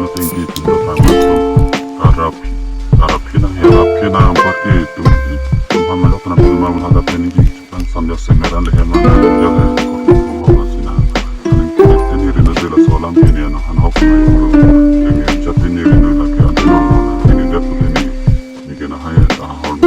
talo tinggi itu banget Arab yang pakai itu Muhammad kena film menghadap ini kan sambil semeran leheman jaga korban sina ini rino dela solam ini anak anak ini jatuh ini rino lagi antara ini dapat ini kena hayat hormat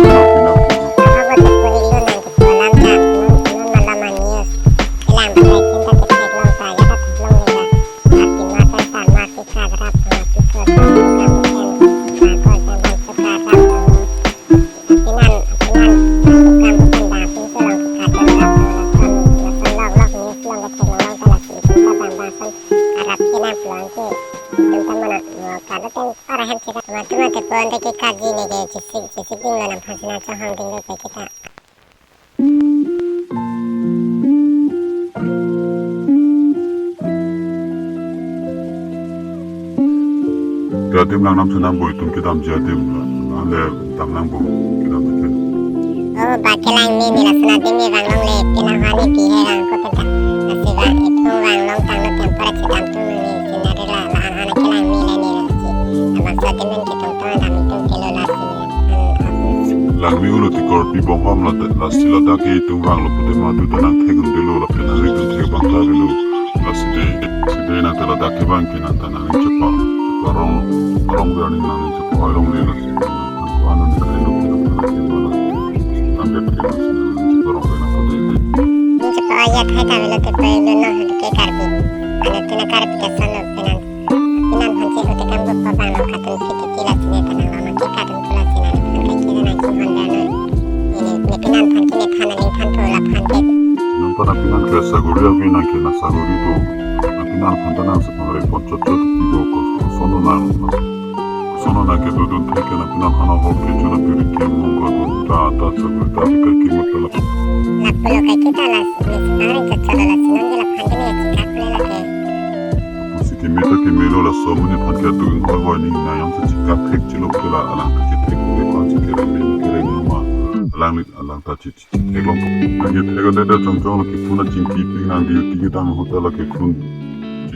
Jatim lang nam senang boy tum kita jatim ale tam lang bo kita betul. Oh bakelang ni la senatim ni rang long le kena hani pi he rang ko tenta nasiba itu rang long tang na tempora cetam tu ni sinari la anak kelang ni la ni la si abang satim men kita tang dam itu kelo la si lang mi ulo ti kor pi bom ham la sila da ke itu rang lo pute ma tu tanang tegun delo la pena rigun te bang ta delo la side na tela da ke bang ke na tanang cepat Orang berani nanti cepat orang ni lah. Aku anu ni kalau kita berani mana, ambil kita cepat orang berani apa tu? Ni cepat ayat hai tak bila cepat luna ke karbi. Ada tina karbi kesan penan hanci utek kamu pabang nak katun kita kilat sini tanang lama kita katun kilat sini. Kita kira nak cuman dana. Ini penan hanci ni kanan ni kan tu lap hanci. Nampak nak penan ke saguri aku nak ke nak saguri tu. Nak penan hantanan sepanjang pocot tiga kos. Sono na ke dudun teke na pinan hana ho ke juna piri ke munga do ta sagur ta ke ki matala La pulo kai kita las misari cacala las sinangi la pandemi ya cikak la ke pusi ke meta ke melo la somuni pan ke dudun ho ho ni na yang cikak ke chilo pula alang ke tek ke pan ke re me ke re ma alang ta chi ke lom ke ke de chong chong ke puna chinki pinan di ti dam hotel ke kun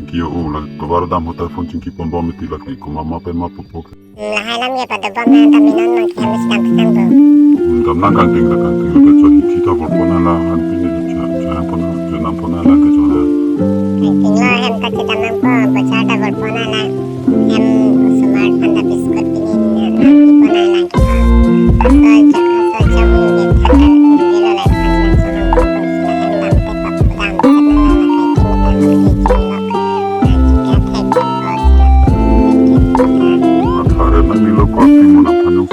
Kio la tobar dam hotel phone chinki pon bom ti la ki kuma ma pen ma popo la halam ya pada bom na taminan ma ke mis dam sang bo dam na kan ting la ke cho hi ti ta bol pon la han pi ni cha pon na pon la ke cho na ting la hem ta ti dam po bo cha ta bol pon la hem smart panda biskut pini na pi pon la ke asal cha bu ni ta ni la la panda sonang bo sila hem dam pe pap dam sa na la kai ti ta Nilo kwa timu na panyo